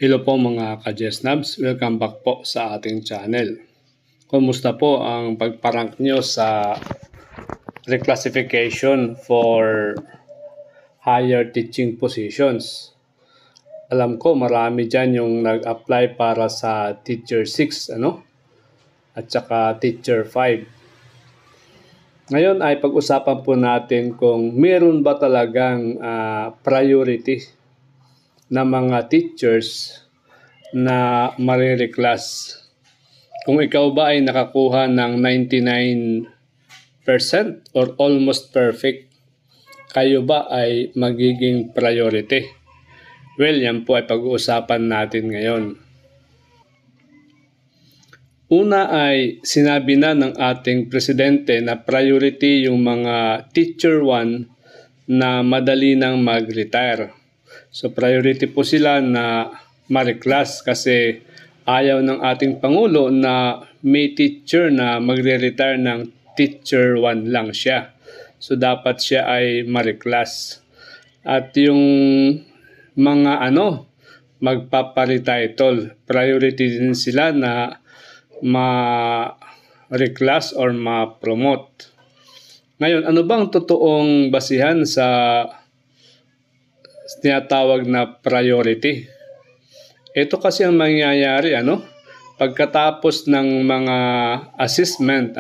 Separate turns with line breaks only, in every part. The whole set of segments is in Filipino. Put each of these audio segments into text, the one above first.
Hello po mga ka-Jesnabs, welcome back po sa ating channel. Kumusta po ang pagparank nyo sa reclassification for higher teaching positions? Alam ko marami dyan yung nag-apply para sa Teacher 6 at saka Teacher 5. Ngayon ay pag-usapan po natin kung meron ba talagang priority na mga teachers na marireclass. Kung ikaw ba ay nakakuha ng 99% or almost perfect, kayo ba ay magiging priority? Well, yan po ay pag-uusapan natin ngayon. Una ay sinabi na ng ating presidente na priority yung mga Teacher 1 na madali nang mag-retire. So priority po sila na ma-reclass kasi ayaw ng ating Pangulo na may teacher na magre-retire ng Teacher 1 lang siya. So dapat siya ay ma-reclass. At yung mga magpapa-retitle, priority din sila na ma-reclass or ma-promote. Ngayon, ano bang totoong basihan sa tinatawag na priority? Ito kasi ang mangyayari pagkatapos ng mga assessment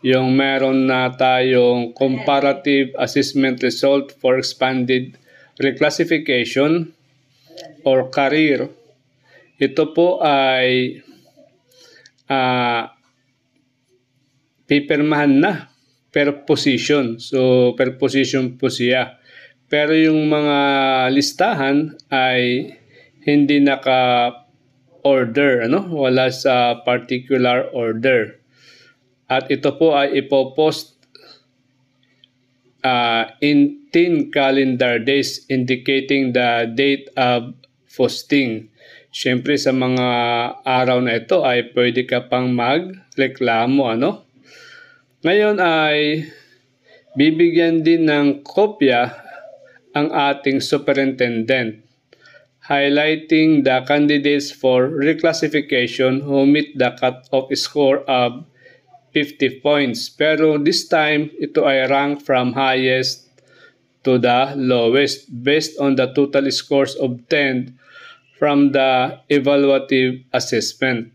yung meron na tayong comparative assessment result for expanded reclassification or career. Ito po ay pipirmahan na per position. So per position po siya. Pero yung mga listahan ay hindi naka-order, wala sa particular order. At ito po ay ipopost in 10 calendar days indicating the date of posting. Siyempre sa mga araw na ito ay pwede ka pang magreklamo, Ngayon ay bibigyan din ng kopya ang ating superintendent, highlighting the candidates for reclassification who meet the cut-off score of 50 points. Pero this time, ito ay rank from highest to the lowest based on the total scores obtained from the evaluative assessment.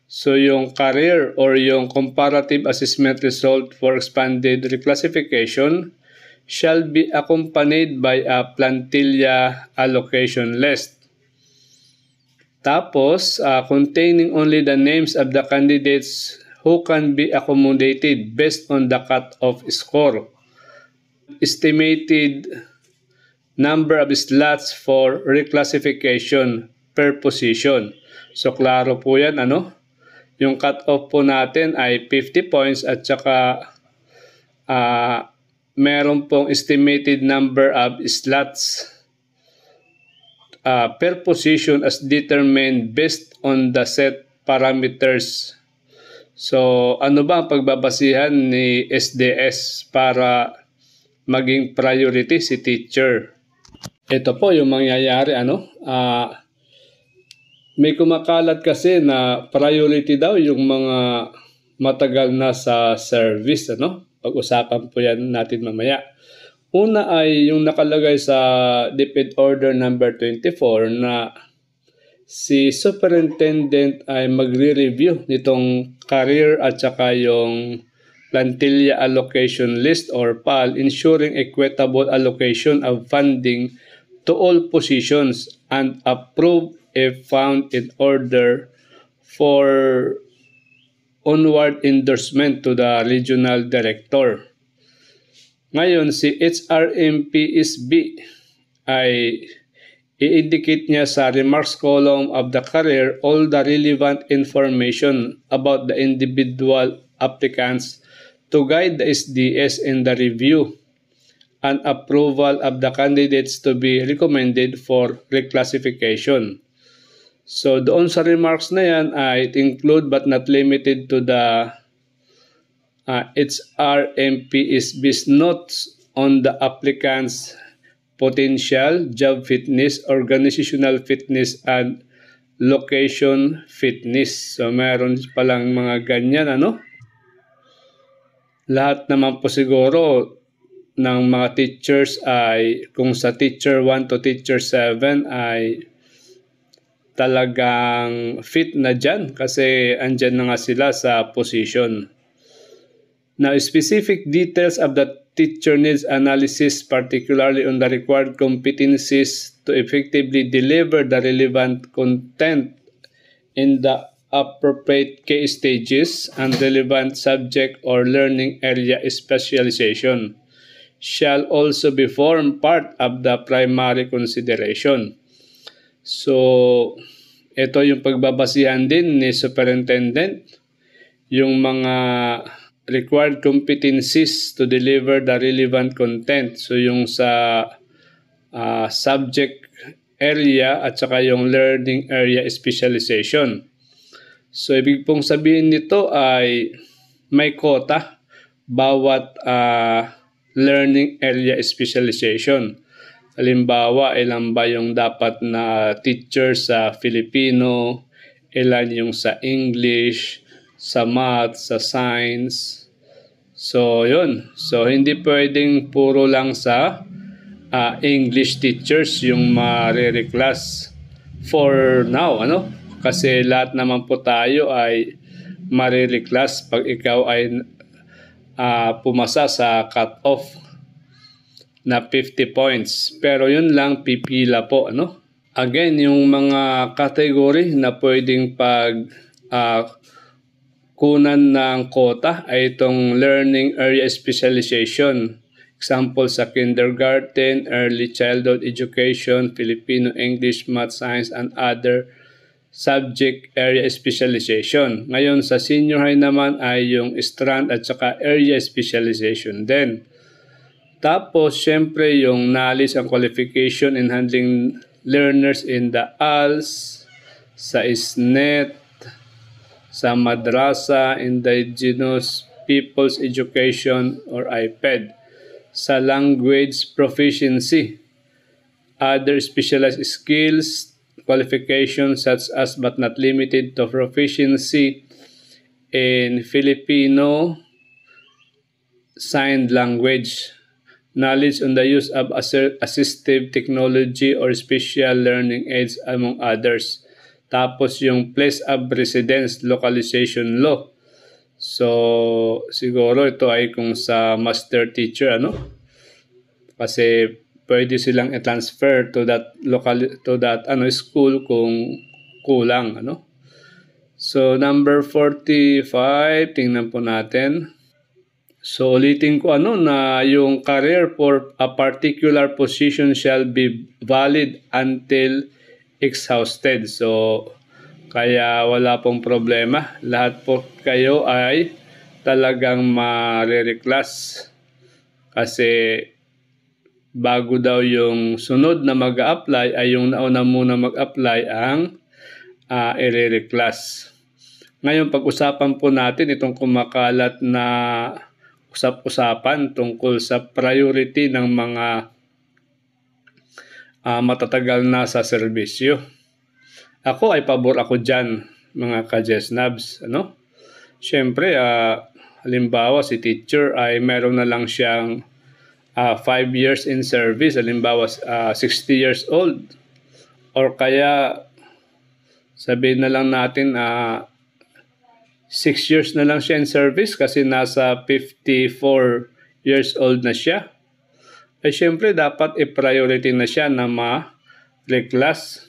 So yung career or yung comparative assessment result for expanded reclassification shall be accompanied by a plantilla allocation list. Tapos, containing only the names of the candidates who can be accommodated based on the cut-off score. Estimated number of slots for reclassification per position. So, klaro po yan, Yung cut-off po natin ay 50 points at saka meron pong estimated number of slots per position as determined based on the set parameters. So, ano ba ang pagbabasihan ni SDS para maging priority si teacher? Ito po yung mangyayari, may kumakalat kasi na priority daw yung mga matagal na sa service, Pag-usapan po yan natin mamaya. Una ay yung nakalagay sa DepEd Order number 24 na si Superintendent ay magre-review nitong career at saka yung plantilla allocation list or PAL, ensuring equitable allocation of funding to all positions and approve if found in order for onward endorsement to the regional director. Ngayon, si HRMPSB ay i-indicate niya sa remarks column of the career all the relevant information about the individual applicants to guide the SDS in the review and approval of the candidates to be recommended for reclassification. So doon sa remarks na yan, it include but not limited to the HRMPSB's notes on the applicant's potential, job fitness, organizational fitness, and location fitness. So meron palang mga ganyan, ano? Lahat naman po siguro ng mga teachers ay, kung sa teacher 1 to teacher 7 ay talagang fit na dyan kasi andyan na nga sila sa position. Now, specific details of the teacher needs analysis, particularly on the required competencies to effectively deliver the relevant content in the appropriate case stages and relevant subject or learning area specialization shall also be form part of the primary consideration. So, ito yung pagbabasihan din ni superintendent, yung mga required competencies to deliver the relevant content. So, yung sa subject area at saka yung learning area specialization. So, ibig pong sabihin nito ay may quota bawat learning area specialization. Halimbawa, ilan ba yung dapat na teacher sa Filipino, ilan yung sa English, sa math, sa science. So, yun. So, hindi pwedeng puro lang sa English teachers yung marireclass for now, ano? Kasi lahat naman po tayo ay marireclass pag ikaw ay pumasa sa cut-off na 50 points. Pero yun lang, pipila po, ano? Again, yung mga category na pwedeng kunan ng quota ay itong learning area specialization. Example sa kindergarten, early childhood education, Filipino, English, math, science, and other subject area specialization. Ngayon sa senior high naman ay yung strand at saka area specialization din. Tapos syempre yung knowledge and qualification in handling learners in the ALS, sa SNET, sa madrasa, indigenous people's education or IPED, sa language proficiency, other specialized skills, qualifications such as but not limited to proficiency in Filipino Sign Language, knowledge on the use of assistive technology or special learning aids among others. Tapos yung place of residence localization law. So siguro ito ay kung sa master teacher, ano? Kasi pwede silang i-transfer to that school kung kulang, ano? So number 45, tingnan po natin. So ulitin ko na yung career for a particular position shall be valid until exhausted. So kaya wala pong problema. Lahat po kayo ay talagang marireclass kasi bago daw yung sunod na mag-a-apply ay yung nauna muna mag-apply ang i-reclass. Ngayon pag-usapan po natin itong kumakalat na usap-usapan tungkol sa priority ng mga matatagal na sa serbisyo. Ako ay pabor ako dyan, mga ka-Jesnabs, ano? Siyempre, halimbawa si teacher ay meron na lang siyang 5 years in service, halimbawa 60 years old. Or kaya, sabihin na lang natin 6 years na lang siya in service kasi nasa 54 years old na siya. Ay syempre dapat i-priority na siya na ma-reclass.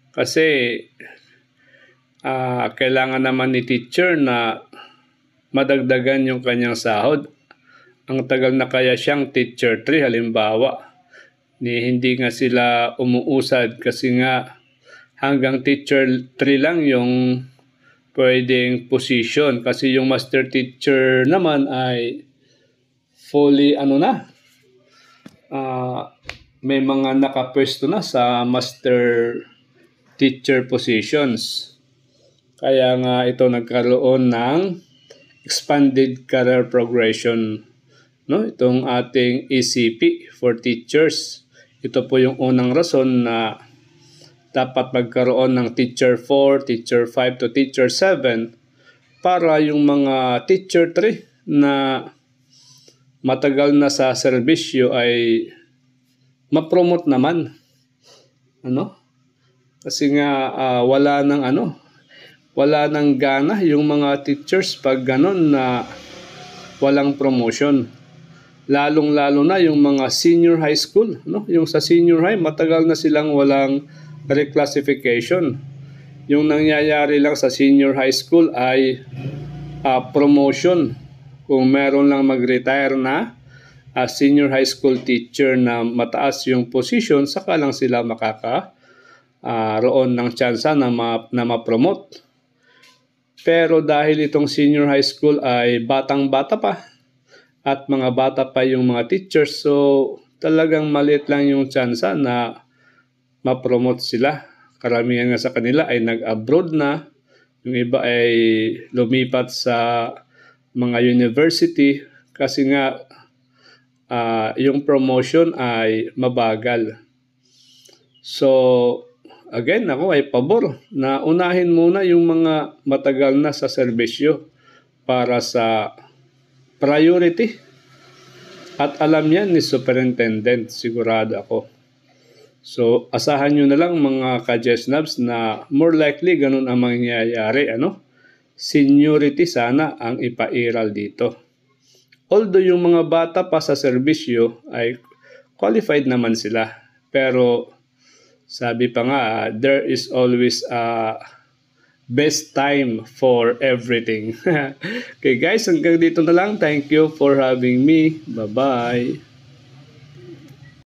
Kasi kailangan naman ni teacher na madagdagan yung kanyang sahod. Ang tagal na kaya siyang teacher 3 halimbawa. Hindi nga sila umuusad kasi nga hanggang teacher 3 lang yung pwedeng position. Kasi yung master teacher naman ay fully may mga nakapwesto na sa master teacher positions. Kaya nga ito nagkaroon ng expanded career progression no? Itong ating ECP for teachers. Ito po yung unang rason na dapat magkaroon ng teacher 4, teacher 5 to teacher 7 para yung mga teacher 3 na matagal na sa serbisyo ay ma-promote naman. Ano? Kasi nga wala nang gana yung mga teachers pag ganun na walang promotion. Lalong-lalo na yung mga senior high school, no? Yung sa senior high matagal na silang walang reclassification. Yung nangyayari lang sa senior high school ay promotion. Kung meron lang mag-retire na senior high school teacher na mataas yung position, saka lang sila roon ng tsansa na ma-promote. Pero dahil itong senior high school ay batang-bata pa at mga bata pa yung mga teachers, so talagang maliit lang yung tsansa na ma-promote sila. Karamihan nga sa kanila ay nag-abroad na. Yung iba ay lumipat sa mga university kasi nga yung promotion ay mabagal. So, again, ako ay pabor na unahin muna yung mga matagal na sa serbisyo para sa priority. At alam yan ni Superintendent, sigurado ako. So, asahan nyo na lang mga ka-Jesnabs na more likely ganun ang mangyayari. Seniority sana ang ipairal dito. Although yung mga bata pa sa serbisyo ay qualified naman sila. Pero sabi pa nga, there is always a best time for everything. Okay guys, hanggang dito na lang. Thank you for having me. Bye-bye.